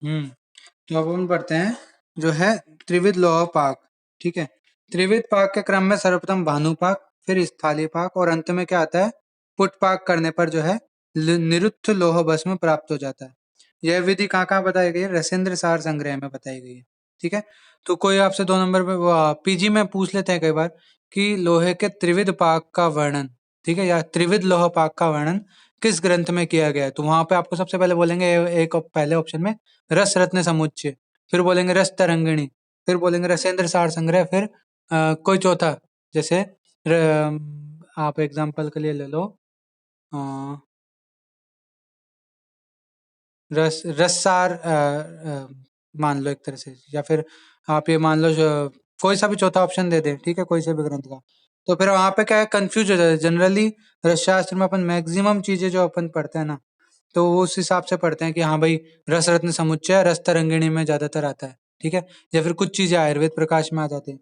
हम्म तो अब हम पढ़ते हैं जो है त्रिविध लौह पाक। ठीक है। त्रिविध पाक के क्रम में सर्वप्रथम भानुपाक, फिर स्थालीपाक और अंत में क्या आता है, पुटपाक करने पर जो है निरुद्ध लौह भस्म प्राप्त हो जाता है। यह विधि कहाँ कहाँ बताई गई है? रसेंद्र सार संग्रह में बताई गई है। ठीक है। तो कोई आपसे 2 नंबर पे पीजी में पूछ लेते हैं कई बार कि लोहे के त्रिविध पाक का वर्णन, ठीक है, या त्रिविध लौह पाक का वर्णन किस ग्रंथ में किया गया है, तो वहां पे आपको सबसे पहले बोलेंगे एक पहले ऑप्शन में रस रत्न समुच्चय, फिर बोलेंगे रस तरंगिणी, फिर बोलेंगे रसेंद्र सार संग्रह, फिर कोई चौथा, जैसे आप एग्जाम्पल के लिए ले लो अ, रससार मान लो एक तरह से, या फिर आप ये मान लो कोई सा भी चौथा ऑप्शन दे दे, ठीक है, कोई से भी ग्रंथ का। तो फिर वहां पे क्या है, कंफ्यूज हो जाता है। जनरली रसशास्त्र में अपन मैक्सिमम चीजें जो अपन पढ़ते हैं ना, तो वो उस हिसाब से पढ़ते हैं कि हाँ भाई रस रत्न समुच्चय रस तरंगिणी में ज्यादातर आता है। ठीक है। या फिर कुछ चीजें आयुर्वेद प्रकाश में आ जाती है।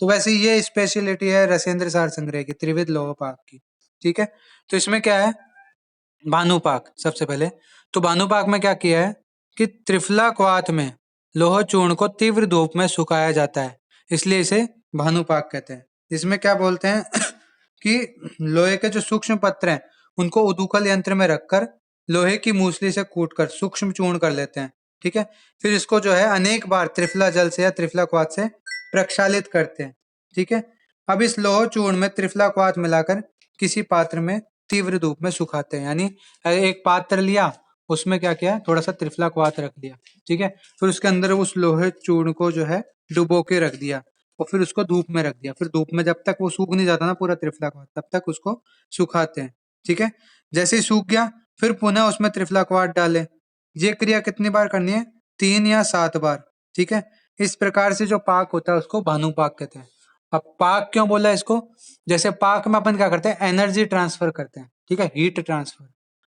तो वैसे ये स्पेशलिटी है रसेंद्र सार संग्रह की, त्रिविध लौह पाक की। ठीक है। तो इसमें क्या है, भानुपाक सबसे पहले। तो भानुपाक में क्या किया है कि त्रिफला क्वाथ में लोह चूर्ण को तीव्र धूप में सुखाया जाता है, इसलिए इसे भानुपाक कहते हैं। इसमें क्या बोलते हैं कि लोहे के जो सूक्ष्म पत्र हैं उनको उदूकल यंत्र में रखकर लोहे की मूसली से कूटकर सूक्ष्म चूर्ण कर लेते हैं। ठीक है। फिर इसको जो है अनेक बार त्रिफला जल से या त्रिफला क्वाथ से प्रक्षालित करते हैं। ठीक है। अब इस लोह चूर्ण में त्रिफला क्वाथ मिलाकर किसी पात्र में तीव्र धूप में सुखाते हैं, यानी एक पात्र लिया, उसमें क्या किया, थोड़ा सा त्रिफला क्वाथ रख दिया। ठीक है। फिर उसके अंदर उस लोहे चूर्ण को जो है डुबो के रख दिया, और फिर उसको धूप में रख दिया। फिर धूप में जब तक वो सूख नहीं जाता ना पूरा त्रिफला क्वाथ, तब तक उसको सुखाते हैं। ठीक है। जैसे ही सूख गया, फिर पुनः उसमें त्रिफला क्वाथ डाले। ये क्रिया कितनी बार करनी है? 3 या 7 बार। ठीक है। इस प्रकार से जो पाक होता है उसको भानुपाक कहते हैं। अब पाक क्यों बोला इसको? जैसे पाक में अपन क्या करते हैं, एनर्जी ट्रांसफर करते हैं। ठीक है, हीट ट्रांसफर,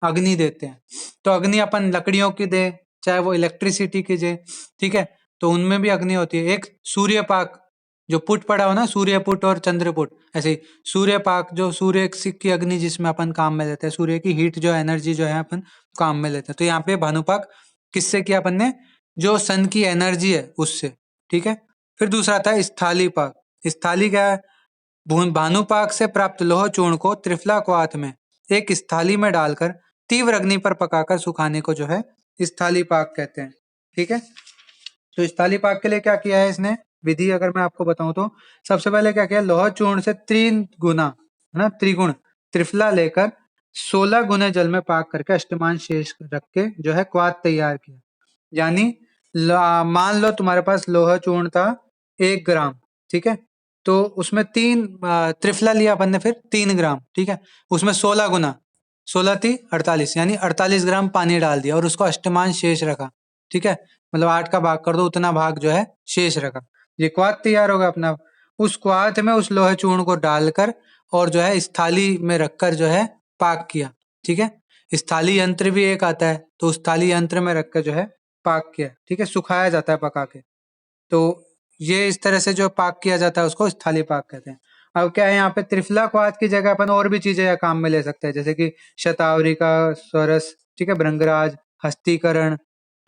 अग्नि देते हैं। तो अग्नि अपन लकड़ियों की दे, चाहे वो इलेक्ट्रिसिटी की दे, ठीक है, तो उनमें भी अग्नि होती है। एक सूर्य पाक जो पुट पड़ा हो ना, सूर्य पुट और चंद्र पुट, ऐसे ही सूर्य पाक जो सूर्य की अग्नि जिसमें अपन काम में लेते हैं, सूर्य की हीट जो एनर्जी जो है अपन काम में लेते हैं। तो यहाँ पे भानुपाक किससे किया अपन ने? जो सन की एनर्जी है उससे। ठीक है। फिर दूसरा था स्थाली पाक। स्थाली क्या है? भानुपाक से प्राप्त लोह चूर्ण को त्रिफला क्वाथ में एक स्थाली में डालकर तीव्र अग्नि पर पकाकर सुखाने को जो है स्थाली पाक कहते हैं। ठीक है। तो स्थाली पाक के लिए क्या किया है इसने, विधि अगर मैं आपको बताऊं तो सबसे पहले क्या किया, लोह चूर्ण से 3 गुना, है ना, त्रिगुण त्रिफला लेकर 16 गुने जल में पाक करके अष्टमान शेष रख के जो है क्वाथ तैयार किया। यानी मान लो तुम्हारे पास लोहा चूर्ण था 1 ग्राम। ठीक है। तो उसमें त्रिफला लिया अपन ने, फिर 3 ग्राम। ठीक है। उसमें 16 गुना, 16 × 3 = 48, यानी 48 ग्राम पानी डाल दिया और उसको अष्टमान शेष रखा। ठीक है। मतलब 8 का भाग कर दो, उतना भाग जो है शेष रखा। ये क्वाथ तैयार होगा अपना। उस क्वाथ में उस लोहे चूर्ण को डालकर और जो है इस थाली में रखकर जो है पाक किया। ठीक है। इस थाली यंत्र भी एक आता है, तो उस थाली यंत्र में रखकर जो है पाक किया। ठीक है। सुखाया जाता है पका के। तो ये इस तरह से जो पाक किया जाता है उसको स्थाली पाक कहते हैं। अब क्या है, यहाँ पे त्रिफला क्वाथ की जगह अपन और भी चीजें काम में ले सकते हैं, जैसे कि शतावरी का स्वरस, ठीक है, भृंगराज, हस्तीकरण,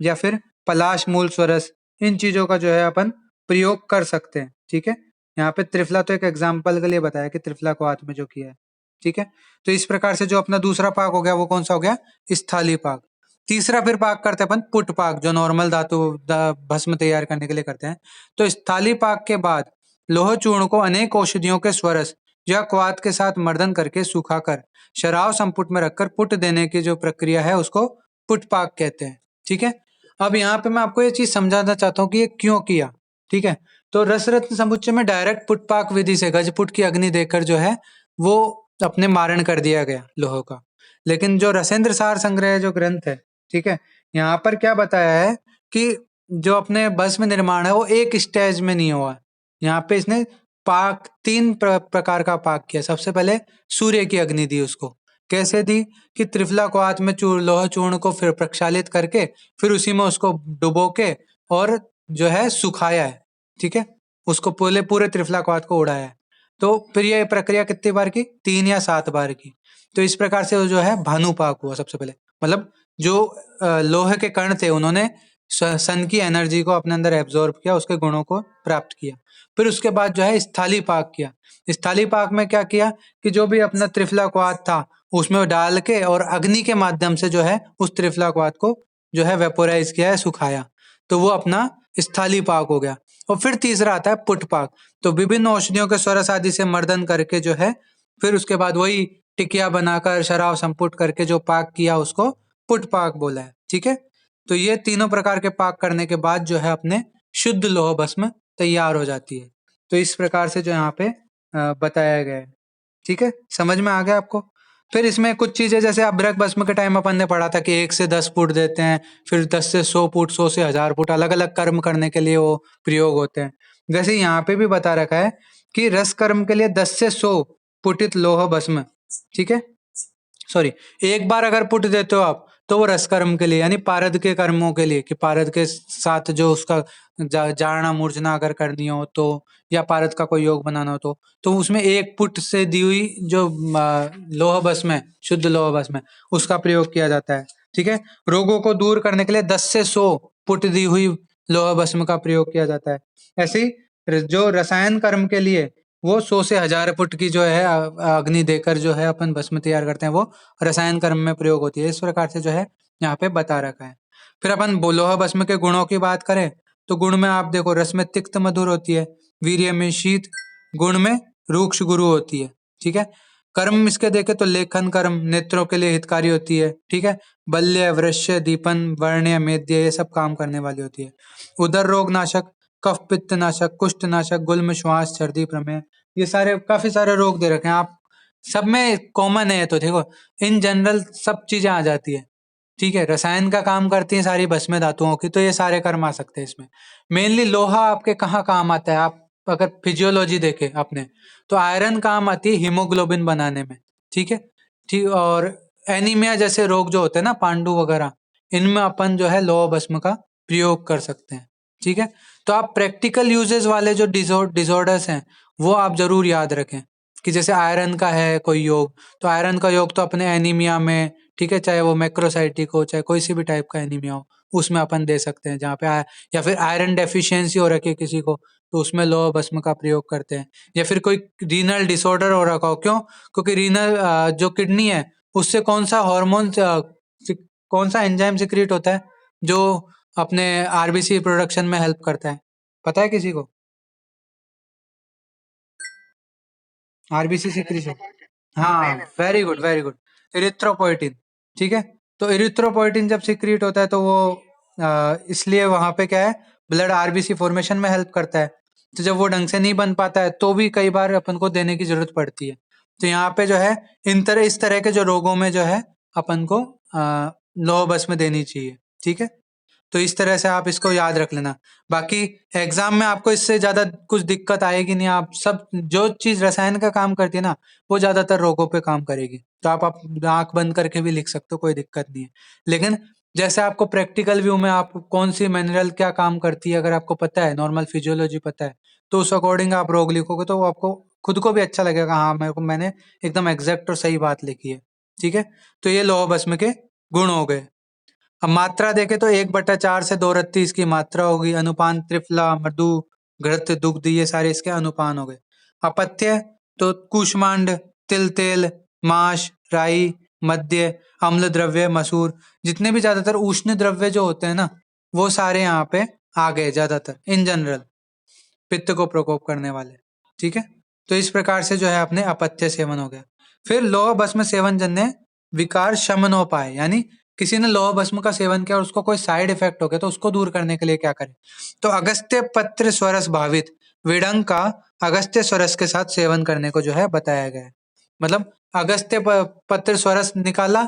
या फिर पलाश मूल स्वरस। इन चीजों का जो है अपन प्रयोग कर सकते हैं। ठीक है। यहाँ पे त्रिफला तो एक एग्जाम्पल के लिए बताया कि त्रिफला क्वाथ में जो किया है। ठीक है। तो इस प्रकार से जो अपना दूसरा पाक हो गया वो कौन सा हो गया? स्थाली पाक। तीसरा फिर पाक करते हैं अपन पुट पाक, जो नॉर्मल धातु भस्म तैयार करने के लिए करते हैं। तो स्थाली पाक के बाद लोह चूर्ण को अनेक औषधियों के स्वरस या क्वाथ के साथ मर्दन करके सुखाकर शराब संपुट में रखकर पुट देने की जो प्रक्रिया है उसको पुट पाक कहते हैं। ठीक है। अब यहाँ पे मैं आपको ये चीज समझाना चाहता हूँ कि ये क्यों किया। ठीक है। तो रस रत्न समुच्चय में डायरेक्ट पुट पाक विधि से गजपुट की अग्नि देकर जो है वो अपने मारण कर दिया गया लोह का। लेकिन जो रसेंद्र सार संग्रह जो ग्रंथ है, ठीक है, यहाँ पर क्या बताया है कि जो अपने भस्म निर्माण है वो एक स्टेज में नहीं हुआ। यहाँ पे इसने पाक 3 प्रकार का पाक किया। सबसे पहले सूर्य की अग्नि दी उसको। कैसे दी? कि त्रिफला क्वाथ में लोह चूर्ण को फिर प्रक्षालित करके फिर उसी में उसको डुबो के और जो है सुखाया है। ठीक है। उसको पूरे पूरे त्रिफला क्वाथ को उड़ाया है। तो फिर ये प्रक्रिया कितनी बार की? 3 या 7 बार की। तो इस प्रकार से वो जो है भानुपाक हुआ सबसे पहले। मतलब जो लोहे के कण थे उन्होंने सन की एनर्जी को अपने अंदर एब्जॉर्ब किया, उसके गुणों को प्राप्त किया। फिर उसके बाद जो है स्थली पाक किया। स्थली पाक में क्या किया कि जो भी अपना त्रिफला क्वाथ था उसमें डाल के और अग्नि के माध्यम से जो है उस त्रिफला क्वाथ को जो है वेपोराइज किया है, सुखाया, तो वो अपना स्थली पाक हो गया। और फिर तीसरा आता है पुट पाक। तो विभिन्न औषधियों के स्वरस आदि से मर्दन करके जो है फिर उसके बाद वही टिकिया बनाकर शराब संपुट करके जो पाक किया उसको पुट पाक बोला है। ठीक है, तो ये तीनों प्रकार के पाक करने के बाद जो है अपने शुद्ध लोह भस्म तैयार हो जाती है। तो इस प्रकार से जो यहाँ पे बताया गया है। ठीक है, समझ में आ गया आपको? फिर इसमें कुछ चीजें जैसे अभ्रक भस्म के टाइम अपन ने पढ़ा था कि 1 से 10 फुट देते हैं, फिर 10 से 100 फुट, 100 से 1000 फुट, अलग अलग कर्म करने के लिए वो प्रयोग होते हैं। वैसे यहाँ पे भी बता रखा है कि रस कर्म के लिए 10 से 100 पुटित लोह भस्म, ठीक है, सॉरी, एक बार अगर पुट देते हो आप तो वो रस कर्म के लिए यानी पारद के कर्मों के लिए, कि पारद के साथ जो उसका जारना मूर्छना अगर करनी हो तो, या पारद का कोई योग बनाना हो तो उसमें 1 पुट से दी हुई जो लोह भस्म है, शुद्ध लोह भस्म है, उसका प्रयोग किया जाता है। ठीक है, रोगों को दूर करने के लिए 10 से 100 पुट दी हुई लोह भस्म का प्रयोग किया जाता है। ऐसे ही जो रसायन कर्म के लिए वो 100 से 1000 फुट की जो है अग्नि देकर जो है अपन भस्म तैयार करते हैं, वो रसायन कर्म में प्रयोग होती है। इस प्रकार से जो है यहाँ पे बता रखा है। फिर अपन लोह भस्म के गुणों की बात करें तो गुण में आप देखो, रस में तिक्त मधुर होती है, वीर्य में शीत, गुण में रूक्ष गुरु होती है। ठीक है, कर्म इसके देखे तो लेखन कर्म नेत्रों के लिए हितकारी होती है। ठीक है, बल्य, वृश्य, दीपन, वर्ण्य, मेद्य, ये सब काम करने वाली होती है। उदर रोग नाशक, कफ पित्त नाशक, कुष्ठ नाशक, गुल्म, श्वास, सर्दी, प्रमेह, ये सारे काफी सारे रोग दे रखे हैं। आप सब में कॉमन है, तो देखो इन जनरल सब चीजें आ जाती है। ठीक है, रसायन का काम करती है सारी भस्म धातुओं की, तो ये सारे कर्म आ सकते हैं इसमें। मेनली लोहा आपके कहाँ काम आता है, आप अगर फिजियोलॉजी देखे आपने तो आयरन काम आती है हीमोग्लोबिन बनाने में। ठीक है, ठीक, और एनीमिया जैसे रोग जो होते हैं ना, पांडु वगैरह, इनमें अपन जो है लोह भस्म का प्रयोग कर सकते हैं। ठीक है, तो आप प्रैक्टिकल यूजेस वाले जो डिसऑर्डर्स हैं वो आप जरूर याद रखें, कि जैसे आयरन का है कोई योग, तो आयरन का योग तो अपने एनीमिया में, ठीक है, चाहे वो मैक्रोसाइटिक हो चाहे कोई सी भी टाइप का एनीमिया हो, उसमें अपन दे सकते हैं जहाँ पे या फिर आयरन डेफिशिएंसी हो रखी है किसी को, तो उसमें लोह भस्म का प्रयोग करते हैं। या फिर कोई रीनल डिसऑर्डर हो रखा हो, क्यों? क्योंकि रीनल जो किडनी है उससे कौन सा हार्मोन, कौन सा एंजाइम सिक्रीट होता है जो अपने आरबीसी प्रोडक्शन में हेल्प करता है, पता है किसी को? आरबीसी सिक्रीशन, हाँ, very good very good, erythropoietin. ठीक है, तो इरिथ्रोपोइटिन जब सिक्रीट होता है तो वो इसलिए वहां पे क्या है, ब्लड आरबीसी फॉर्मेशन में हेल्प करता है। तो जब वो ढंग से नहीं बन पाता है तो भी कई बार अपन को देने की जरूरत पड़ती है। तो यहाँ पे जो है इस तरह के जो रोगों में जो है अपन को लोह भस्म देनी चाहिए। ठीक है, तो इस तरह से आप इसको याद रख लेना। बाकी एग्जाम में आपको इससे ज्यादा कुछ दिक्कत आएगी नहीं। आप सब जो चीज रसायन का काम करती है ना, वो ज्यादातर रोगों पे काम करेगी। तो आप आंख बंद करके भी लिख सकते हो, कोई दिक्कत नहीं है। लेकिन जैसे आपको प्रैक्टिकल व्यू में आप कौन सी मिनरल क्या काम करती है अगर आपको पता है, नॉर्मल फिजियोलॉजी पता है, तो उस अकॉर्डिंग आप रोग लिखोगे तो वो आपको खुद को भी अच्छा लगेगा, हाँ मेरे को, मैंने एकदम एग्जैक्ट और सही बात लिखी है। ठीक है, तो ये लौह भस्म के गुण हो गए। अब मात्रा देखें तो 1/4 से 2 रत्ती इसकी मात्रा होगी। अनुपान त्रिफला, मृदु, घृत, दुग्ध, ये सारे इसके अनुपान हो गए। अपथ्य तो कूष्मांड, तिल तेल, माश, राई, मद्य, अम्ल द्रव्य, मसूर, जितने भी ज्यादातर उष्ण द्रव्य जो होते हैं ना, वो सारे यहाँ पे आ गए ज्यादातर इन जनरल, पित्त को प्रकोप करने वाले। ठीक है, तो इस प्रकार से जो है अपने अपत्य सेवन हो गया। फिर लौह भस्म सेवन जन्य विकार शमनोपाय, यानी किसी ने लौह भस्म का सेवन किया और उसको कोई साइड इफेक्ट हो गया तो उसको दूर करने के लिए क्या करें? तो अगस्त्य पत्र स्वरस भावित विडंग का अगस्त्य स्वरस के साथ सेवन करने को जो है बताया गया है। मतलब अगस्त्य पत्र स्वरस निकाला,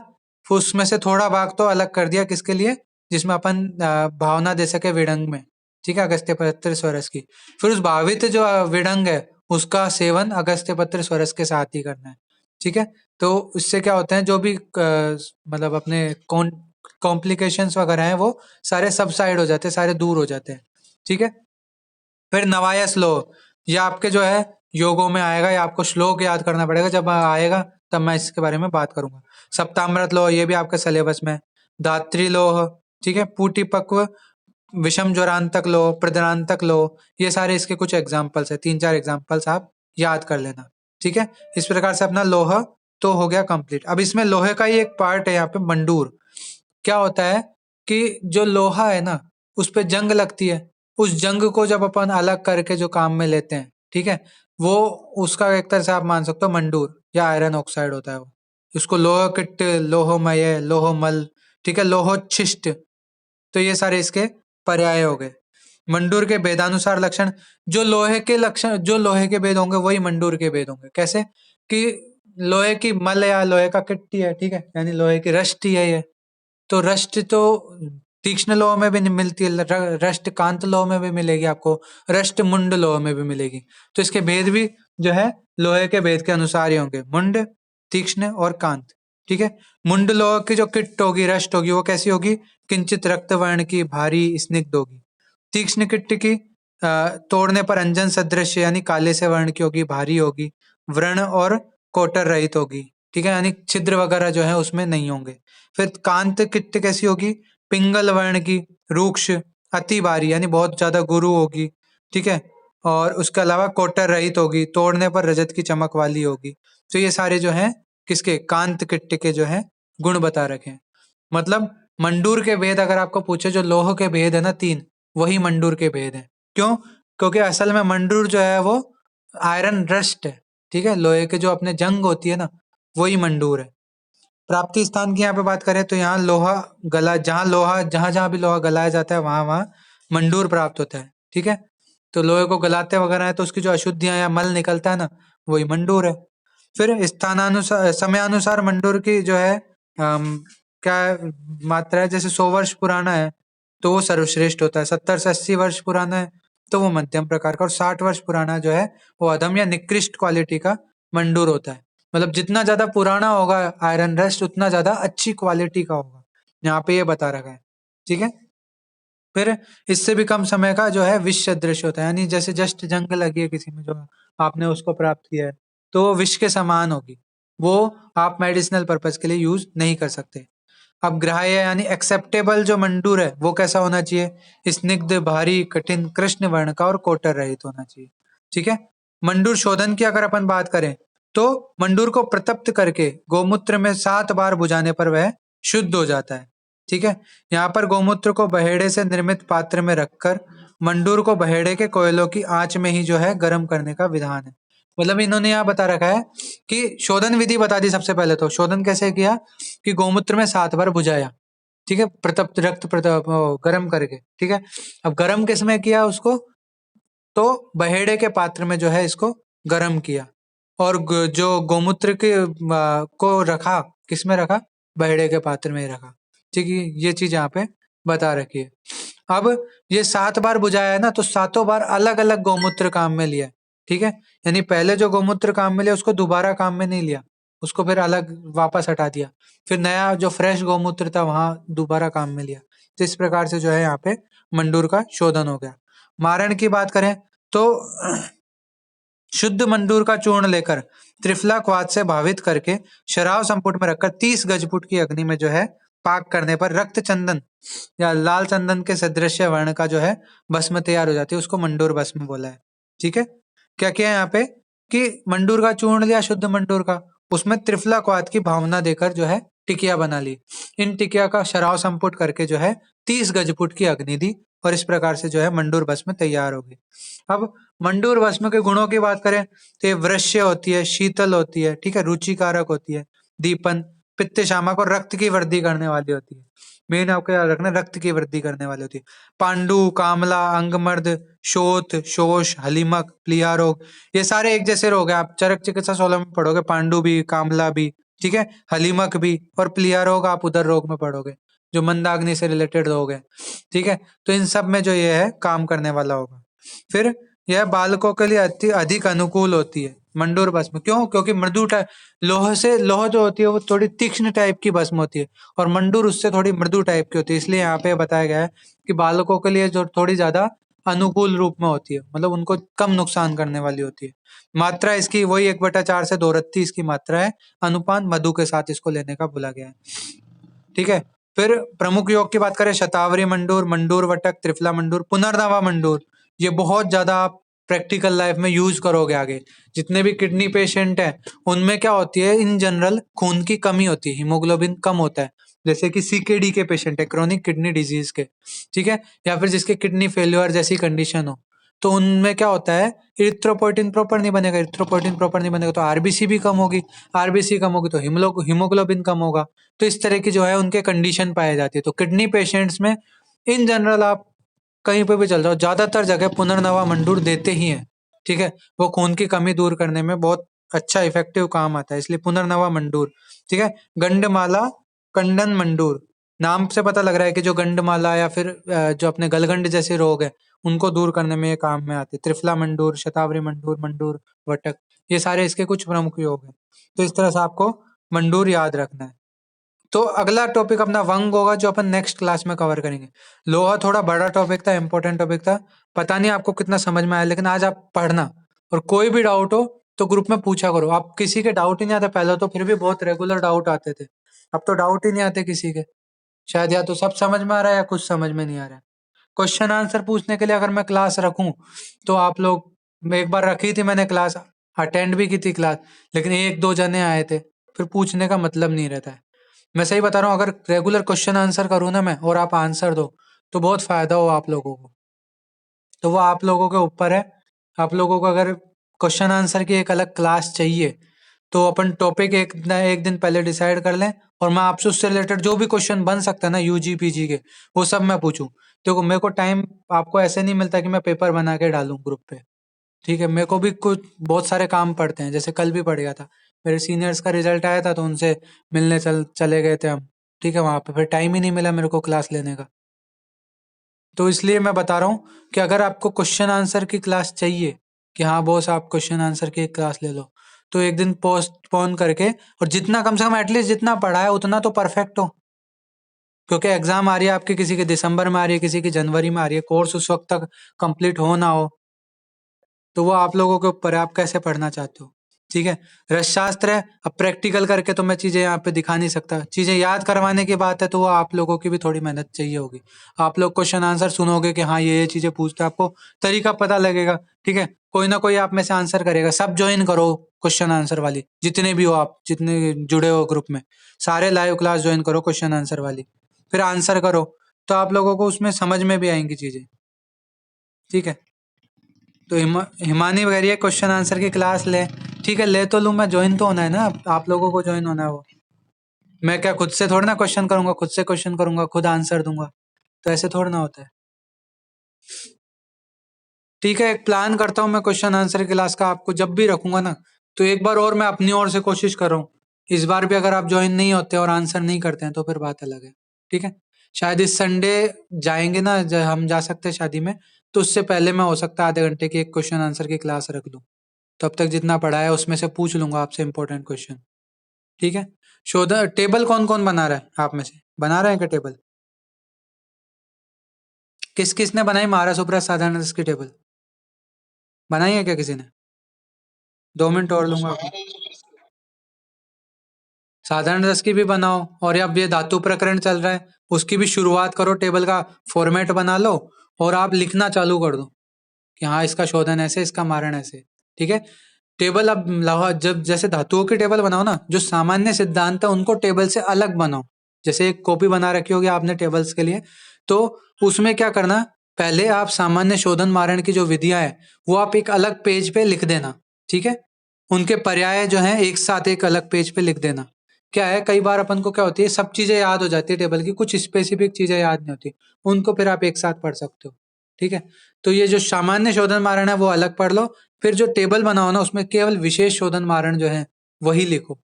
फिर उसमें से थोड़ा भाग तो अलग कर दिया, किसके लिए? जिसमें अपन भावना दे सके विडंग में। ठीक है, अगस्त्य पत्र स्वरस की। फिर उस भावित जो विडंग है उसका सेवन अगस्त्य पत्र स्वरस के साथ ही करना है। ठीक है, तो इससे क्या होता है, जो भी मतलब अपने कॉम्प्लिकेशंस वगैरह हैं वो सारे सबसाइड हो जाते हैं, सारे दूर हो जाते हैं। ठीक है, फिर नवाया श्लोक, ये आपके जो है योगों में आएगा, या आपको श्लोक याद करना पड़ेगा, जब आएगा तब मैं इसके बारे में बात करूंगा। सप्तामृत लोह, ये भी आपके सिलेबस में है। धात्री लोह, ठीक है, पूटी पक्व, विषम ज्वरांतक लो, प्रदरांतक लो, ये सारे इसके कुछ एग्जाम्पल्स है, 3-4 एग्जाम्पल्स आप याद कर लेना। ठीक है, इस प्रकार से अपना लोहा तो हो गया कंप्लीट। अब इसमें लोहे का ही एक पार्ट है यहाँ पे, मंडूर। क्या होता है कि जो लोहा है ना, उस पे जंग लगती है, उस जंग को जब अपन अलग करके जो काम में लेते हैं, ठीक है, वो उसका एक तरह से आप मान सकते हो मंडूर या आयरन ऑक्साइड होता है वो। उसको लोह किट, लोहोमय, लोहोमल, ठीक है, लोहोच्छिष्ट, तो ये सारे इसके पर्याय हो गए। मंडूर के भेदानुसार लक्षण, जो लोहे के लक्षण, जो लोहे के भेद होंगे वही मंडूर के भेद होंगे। कैसे कि लोहे की मल या लोहे का किट्टी है, ठीक है, यानी लोहे की रष्टि है ये, तो रष्ट तो तीक्ष्ण लोह में भी नहीं मिलती है, रष्ट कांत लोह में भी मिलेगी आपको, रष्ट मुंड लोह में भी मिलेगी। तो इसके भेद भी जो है लोहे के भेद के अनुसार ही होंगे, मुंड, तीक्ष्ण और कांत। ठीक है, मुंड लोह की जो किट होगी, रष्ट होगी, वो कैसी होगी, किंचित रक्त वर्ण की, भारी स्निग्ध होगी। तीक्ष्ण किट की तोड़ने पर अंजन सदृश यानी काले से वर्ण की होगी, भारी होगी, व्रण और कोटर रहित होगी। ठीक है, यानी छिद्र वगैरह जो है उसमें नहीं होंगे। फिर कांत किट कैसी होगी, पिंगल वर्ण की, रूक्ष, अति भारी यानी बहुत ज्यादा गुरु होगी। ठीक है, और उसके अलावा कोटर रहित होगी, तोड़ने पर रजत की चमक वाली होगी। तो ये सारे जो है किसके, कांत किट के जो है गुण बता रखे हैं। मतलब मंडूर के भेद अगर आपको पूछे, जो लोह के भेद है ना 3, वही मंडूर के भेद है। क्यों, क्योंकि असल में मंडूर जो है वो आयरन रस्ट है। ठीक है, लोहे के जो अपने जंग होती है ना, वही मंडूर है। प्राप्ति स्थान की यहाँ पे बात करें तो यहाँ लोहा गला, जहां जहां भी लोहा गलाया जाता है वहां वहां मंडूर प्राप्त होता है। ठीक है, तो लोहे को गलाते वगैरह है तो उसकी जो अशुद्धियां या मल निकलता है ना, वही मंडूर है। फिर स्थानानुसार, समयानुसार मंडूर की जो है क्या मात्रा है, जैसे 100 वर्ष पुराना है तो वो सर्वश्रेष्ठ होता है, 70 से 80 वर्ष पुराना है तो वो मध्यम प्रकार का, और 60 वर्ष पुराना जो है वो अधम या निकृष्ट क्वालिटी का मंडूर होता है। मतलब जितना ज्यादा पुराना होगा आयरन रस्ट, उतना ज्यादा अच्छी क्वालिटी का होगा, यहाँ पे ये बता रखा है। ठीक है, फिर इससे भी कम समय का जो है विष सदृश होता है, यानी जैसे जस्ट जंग लगी है किसी में, जो आपने उसको प्राप्त किया है, तो वो विष के समान होगी, वो आप मेडिसिनल पर्पज के लिए यूज नहीं कर सकते। अब ग्राह्य यानी एक्सेप्टेबल जो मंडूर है वो कैसा होना चाहिए, स्निग्ध, भारी, कठिन, कृष्ण वर्ण का और कोटर रहित होना चाहिए। ठीक है, मंडूर शोधन की अगर अपन बात करें तो मंडूर को प्रतप्त करके गोमूत्र में 7 बार बुझाने पर वह शुद्ध हो जाता है। ठीक है, यहाँ पर गोमूत्र को बहेड़े से निर्मित पात्र में रखकर मंडूर को बहेड़े के कोयलों की आंच में ही जो है गर्म करने का विधान है। मतलब इन्होंने यहाँ बता रखा है कि शोधन विधि बता दी। सबसे पहले तो शोधन कैसे किया कि गोमूत्र में 7 बार बुझाया, ठीक है, प्रतप्त रक्त गर्म करके। ठीक है, अब गर्म किस में किया उसको, तो बहेड़े के पात्र में जो है इसको गर्म किया, और जो गोमूत्र के को रखा, किस में रखा, बहेड़े के पात्र में ही रखा। ठीक है, ये चीज यहाँ पे बता रखी है। अब ये 7 बार बुझाया है ना, तो 7 बार अलग अलग गोमूत्र काम में लिया। ठीक है, यानी पहले जो गोमूत्र काम में लिया उसको दोबारा काम में नहीं लिया, उसको फिर अलग वापस हटा दिया, फिर नया जो फ्रेश गोमूत्र था वहां दोबारा काम में लिया। तो इस प्रकार से जो है यहाँ पे मंडूर का शोधन हो गया। मारण की बात करें तो शुद्ध मंडूर का चूर्ण लेकर त्रिफला क्वाथ से भावित करके शराब संपुट में रखकर 30 गजफुट की अग्नि में जो है पाक करने पर रक्त चंदन या लाल चंदन के सदृश वर्ण का जो है भस्म तैयार हो जाती है, उसको मंडूर भस्म बोला है। ठीक है, क्या किया है यहाँ पे कि मंडूर का चूर्ण लिया, शुद्ध मंडूर का, उसमें त्रिफला क्वाथ की भावना देकर जो है टिकिया बना ली, इन टिकिया का शराब संपुट करके जो है 30 गजफुट की अग्नि दी, और इस प्रकार से जो है मंडूर भस्म तैयार हो गई। अब मंडूर भस्म के गुणों की बात करें तो ये वृश्य होती है, शीतल होती है, ठीक है, रुचिकारक होती है, दीपन, पित्त शामक और रक्त की वृद्धि करने वाली होती है। मेन आपको याद रखना, रक्त की वृद्धि करने वाली होती है। पांडु, कामला, अंगमर्द, शोथ, शोष, हलीमक, प्लिया रोग, ये सारे एक जैसे रोग है। आप चरक चिकित्सा 16 में पढ़ोगे, पांडु भी, कामला भी, ठीक है, हलीमक भी, और प्लिया रोग आप उदर रोग में पढ़ोगे, जो मंदाग्नि से रिलेटेड रोग है। ठीक है, तो इन सब में जो ये है काम करने वाला होगा। फिर यह बालकों के लिए अधिक अनुकूल होती है मंडूर भस्म। क्यों, क्योंकि मृदु लोह से, लोह जो होती है वो थोड़ी तीक्ष्ण टाइप की भस्म होती है, और मंडूर उससे थोड़ी मृदु टाइप की होती है, इसलिए यहाँ पे बताया गया है कि बालकों के लिए जो थोड़ी ज्यादा अनुकूल रूप में होती है, मतलब उनको कम नुकसान करने वाली होती है। मात्रा इसकी वही 1/4 से 2 रत्ती इसकी मात्रा है, अनुपान मधु के साथ इसको लेने का बोला गया है। ठीक है, फिर प्रमुख योग की बात करें, शतावरी मंडूर, मंडूर वटक, त्रिफला मंडूर, पुनर्नवा मंडूर, ये बहुत ज्यादा आप प्रैक्टिकल लाइफ में यूज करोगे आगे। जितने भी किडनी पेशेंट हैं उनमें क्या होती है, इन जनरल खून की कमी होती है, हीमोग्लोबिन कम होता है। जैसे कि सीकेडी के पेशेंट है, क्रोनिक किडनी डिजीज के, ठीक है, या फिर जिसके किडनी फेल्योर जैसी कंडीशन हो, तो उनमें क्या होता है, इरिथ्रोपोइटिन प्रॉपर नहीं बनेगा, इरिथ्रोपोइटिन प्रॉपर नहीं बनेगा तो आरबीसी भी कम होगी, आरबीसी कम होगी तो हीमोग्लोबिन कम होगा। तो इस तरह की जो है उनके कंडीशन पाई जाती है। तो किडनी पेशेंट्स में इन जनरल आप कहीं पे भी चल जाओ, ज्यादातर जगह पुनर्नवा मंडूर देते ही हैं, ठीक है। वो खून की कमी दूर करने में बहुत अच्छा इफेक्टिव काम आता है, इसलिए पुनर्नवा मंडूर, ठीक है। गंडमाला, कंडन मंडूर, नाम से पता लग रहा है कि जो गंडमाला या फिर जो अपने गलगंड जैसे रोग है उनको दूर करने में ये काम में आते हैं। त्रिफला मंडूर, शतावरी मंडूर, मंडूर वटक, ये सारे इसके कुछ प्रमुख योग हैं। तो इस तरह से आपको मंडूर याद रखना है। तो अगला टॉपिक अपना वंग होगा, जो अपन नेक्स्ट क्लास में कवर करेंगे। लोहा थोड़ा बड़ा टॉपिक था, इंपॉर्टेंट टॉपिक था, पता नहीं आपको कितना समझ में आया, लेकिन आज आप पढ़ना, और कोई भी डाउट हो तो ग्रुप में पूछा करो। आप किसी के डाउट ही नहीं आते, पहले तो फिर भी बहुत रेगुलर डाउट आते थे, अब तो डाउट ही नहीं आते किसी के। शायद या तो सब समझ में आ रहा है या कुछ समझ में नहीं आ रहा है। क्वेश्चन आंसर पूछने के लिए अगर मैं क्लास रखूं तो आप लोग, एक बार रखी थी मैंने क्लास, अटेंड भी की थी क्लास, लेकिन एक दो जने आए थे, फिर पूछने का मतलब नहीं रहता है। मैं सही बता रहा हूँ, अगर रेगुलर क्वेश्चन आंसर करूँ ना मैं, और आप आंसर दो, तो बहुत फायदा हो आप लोगों को। तो वो आप लोगों के ऊपर है। आप लोगों को अगर क्वेश्चन आंसर की एक अलग क्लास चाहिए तो अपन टॉपिक एक दिन पहले डिसाइड कर लें, और मैं आपसे उससे रिलेटेड जो भी क्वेश्चन बन सकता है ना यूजी पीजी के, वो सब मैं पूछूं। देखो मेरे को टाइम आपको ऐसे नहीं मिलता कि मैं पेपर बना के डालूं ग्रुप पे, ठीक है। मेरे को भी कुछ बहुत सारे काम पड़ते हैं, जैसे कल भी पड़ गया था, मेरे सीनियर्स का रिजल्ट आया था तो उनसे मिलने चले गए थे हम, ठीक है। वहां पे फिर टाइम ही नहीं मिला मेरे को क्लास लेने का। तो इसलिए मैं बता रहा हूँ कि अगर आपको क्वेश्चन आंसर की क्लास चाहिए, कि हाँ बॉस आप क्वेश्चन आंसर की एक क्लास ले लो, तो एक दिन पोस्टपोन करके, और जितना कम से कम एटलीस्ट जितना पढ़ा है उतना तो परफेक्ट हो, क्योंकि एग्जाम आ रही है आपकी, किसी की दिसंबर में आ रही है, किसी की जनवरी में आ रही है, कोर्स उस वक्त तक कंप्लीट हो ना हो, तो वो आप लोगों के ऊपर है, आप कैसे पढ़ना चाहते हो, ठीक है। रसशास्त्र है, अब प्रैक्टिकल करके तो मैं चीजें यहाँ पे दिखा नहीं सकता, चीजें याद करवाने की बात है तो वो आप लोगों की भी थोड़ी मेहनत चाहिए होगी। आप लोग क्वेश्चन आंसर सुनोगे कि हाँ ये चीजें पूछते हैं, आपको तरीका पता लगेगा, ठीक है। कोई ना कोई आप में से आंसर करेगा, सब ज्वाइन करो क्वेश्चन आंसर वाली, जितने भी हो आप, जितने जुड़े हो ग्रुप में, सारे लाइव क्लास ज्वाइन करो क्वेश्चन आंसर वाली, फिर आंसर करो, तो आप लोगों को उसमें समझ में भी आएंगी चीजें, ठीक है। तो हिमानी वगैरह क्वेश्चन आंसर की क्लास ले, ठीक है, ले तो लूँ मैं, ज्वाइन तो होना है ना, आप लोगों को ज्वाइन होना है वो। मैं क्या खुद से थोड़ा ना क्वेश्चन करूंगा, खुद से क्वेश्चन करूंगा, खुद आंसर दूंगा, तो ऐसे थोड़ा ना होता है। ठीक है, एक प्लान करता हूँ मैं क्वेश्चन आंसर क्लास का, आपको जब भी रखूंगा ना, तो एक बार और मैं अपनी ओर से कोशिश कर रहा हूँ। इस बार भी अगर आप ज्वाइन नहीं होते और आंसर नहीं करते हैं तो फिर बात अलग है, ठीक है। शायद इस संडे जाएंगे ना, हम जा सकते हैं शादी में, तो उससे पहले मैं हो सकता है आधे घंटे की एक क्वेश्चन आंसर की क्लास रख लूँ। तो अब तक जितना पढ़ा है उसमें से पूछ लूंगा आपसे इंपॉर्टेंट क्वेश्चन, ठीक है। शोध टेबल कौन कौन बना रहा है आप में से, बना रहे हैं क्या टेबल? किस किस ने बनाई महाराज उपराज साधारण की टेबल, बनाई है क्या किसी ने? 2 मिनट और लूंगा आपको। साधारण रस की भी बनाओ, और अब ये धातु प्रकरण चल रहा है, उसकी भी शुरुआत करो, टेबल का फॉर्मेट बना लो, और आप लिखना चालू कर दो कि हाँ इसका शोधन ऐसे, इसका मारण ऐसे, ठीक है। टेबल अब जब जैसे धातुओं की टेबल बनाओ ना, जो सामान्य सिद्धांत है उनको टेबल से अलग बनाओ। जैसे एक कॉपी बना रखी होगी आपने टेबल्स के लिए, तो उसमें क्या करना, पहले आप सामान्य शोधन मारण की जो विधियां है वो आप एक अलग पेज पे लिख देना, ठीक है। उनके पर्याय जो हैं एक साथ एक अलग पेज पे लिख देना। क्या है, कई बार अपन को क्या होती है, सब चीजें याद हो जाती है टेबल की, कुछ स्पेसिफिक चीजें याद नहीं होती, उनको फिर आप एक साथ पढ़ सकते हो, ठीक है। तो ये जो सामान्य शोधन मारण है वो अलग पढ़ लो, फिर जो टेबल बनाओ ना उसमें केवल विशेष शोधन मारण जो है वही लिखो।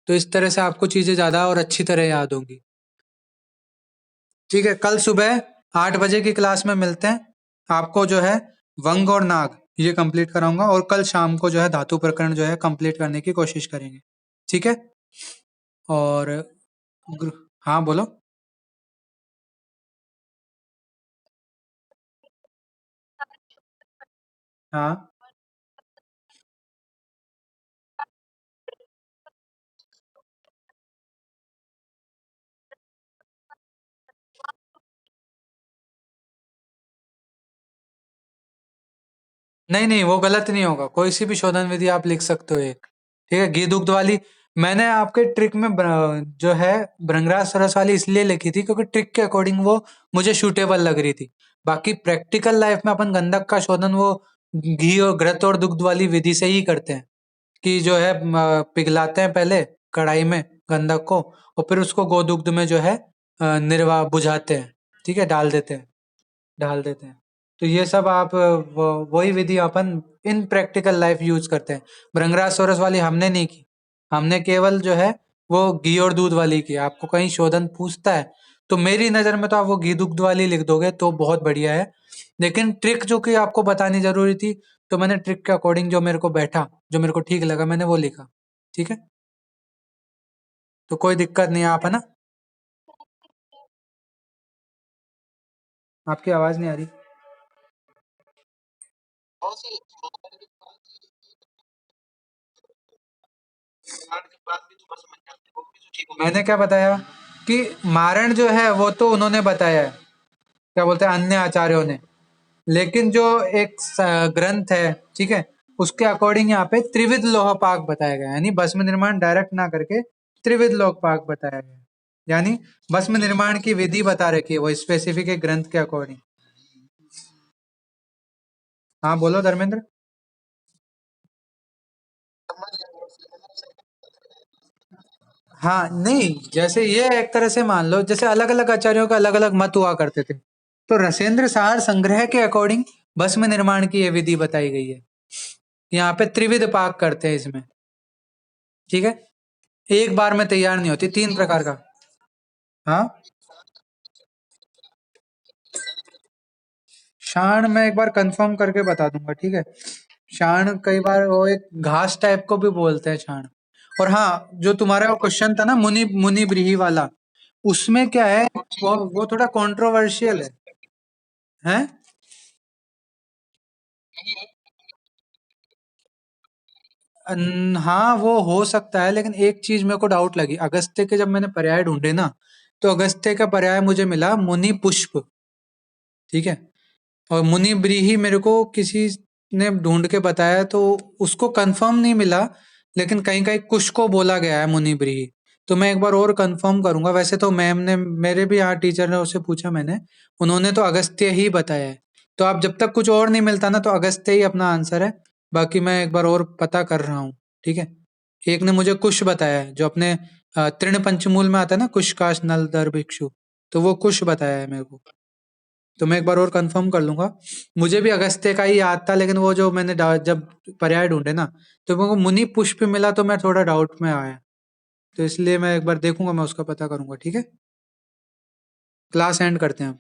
तो इस तरह से आपको चीजें ज्यादा और अच्छी तरह याद होंगी, ठीक है। कल सुबह 8 बजे की क्लास में मिलते हैं। आपको जो है वंग और नाग ये कंप्लीट कराऊंगा, और कल शाम को जो है धातु प्रकरण जो है कंप्लीट करने की कोशिश करेंगे, ठीक है। और हाँ बोलो। हाँ नहीं नहीं, वो गलत नहीं होगा, कोई सी भी शोधन विधि आप लिख सकते हो एक। ठीक है, घी दुग्ध वाली मैंने आपके ट्रिक में जो है भृंगराज सरस वाली इसलिए लिखी थी क्योंकि ट्रिक के अकॉर्डिंग वो मुझे सूटेबल लग रही थी। बाकी प्रैक्टिकल लाइफ में अपन गंधक का शोधन वो घी और घृत और दुग्ध वाली विधि से ही करते हैं कि जो है पिघलाते हैं पहले कढ़ाई में गंधक को, और फिर उसको गोदुग्ध में जो है निर्वा बुझाते हैं। ठीक है, डाल देते हैं। तो ये सब आप वही विधि अपन इन प्रैक्टिकल लाइफ यूज करते हैं। भृंगराज सोरस वाली हमने नहीं की, हमने केवल जो है वो घी और दूध वाली की। आपको कहीं शोधन पूछता है तो मेरी नजर में तो आप वो घी दुग्ध वाली लिख दोगे तो बहुत बढ़िया है। लेकिन ट्रिक जो कि आपको बतानी जरूरी थी, तो मैंने ट्रिक के अकॉर्डिंग जो मेरे को बैठा, जो मेरे को ठीक लगा, मैंने वो लिखा। ठीक है, तो कोई दिक्कत नहीं है, आप है ना। आपकी आवाज नहीं आ रही। मैंने क्या बताया कि मारण जो है वो तो उन्होंने बताया है, क्या बोलते हैं, अन्य आचार्यों ने। लेकिन जो एक ग्रंथ है, ठीक है, उसके अकॉर्डिंग यहाँ पे त्रिविध लोह पाक बताया गया है, यानी भस्म निर्माण डायरेक्ट ना करके त्रिविध लोह पाक बताया गया है। यानी भस्म निर्माण की विधि बता रखी है वो स्पेसिफिक एक ग्रंथ के अकॉर्डिंग। हाँ बोलो धर्मेंद्र। हाँ नहीं, जैसे ये एक तरह से मान लो जैसे अलग अलग आचार्यों का अलग अलग मत हुआ करते थे, तो रसेंद्र सार संग्रह के अकॉर्डिंग भस्म निर्माण की ये विधि बताई गई है। यहाँ पे त्रिविध पाक करते हैं इसमें। ठीक है, एक बार में तैयार नहीं होती, तीन प्रकार का। हाँ, शाण मैं एक बार कंफर्म करके बता दूंगा, ठीक है। शाण कई बार वो एक घास टाइप को भी बोलते हैं शाण। और हाँ, जो तुम्हारा वो क्वेश्चन था ना मुनि मुनि ब्रीही वाला, उसमें क्या है, वो थोड़ा कंट्रोवर्शियल है। हाँ वो हो सकता है, लेकिन एक चीज मेरे को डाउट लगी, अगस्त्य के जब मैंने पर्याय ढूंढे ना, तो अगस्त्य का पर्याय मुझे मिला मुनि पुष्प। ठीक है, और मुनि ब्रीही मेरे को किसी ने ढूंढ के बताया, तो उसको कंफर्म नहीं मिला, लेकिन कहीं कहीं कुश को बोला गया है मुनि ब्रीही। तो मैं एक बार और कंफर्म करूंगा। वैसे तो मैम ने, मेरे भी यहाँ टीचर ने, उससे पूछा मैंने, उन्होंने तो अगस्त्य ही बताया है। तो आप जब तक कुछ और नहीं मिलता ना, तो अगस्त्य ही अपना आंसर है। बाकी मैं एक बार और पता कर रहा हूँ। ठीक है, एक ने मुझे कुश बताया है, जो अपने तृण पंचमूल में आता है ना, कुश काश नल दर भिक्षु, तो वो कुश बताया है मेरे को। तो मैं एक बार और कंफर्म कर लूंगा। मुझे भी अगस्त्य का ही याद था, लेकिन वो जो मैंने जब पर्याय ढूंढे ना, तो मेरे को मुनि पुष्प मिला, तो मैं थोड़ा डाउट में आया। तो इसलिए मैं एक बार देखूंगा, मैं उसका पता करूंगा। ठीक है, क्लास एंड करते हैं अब।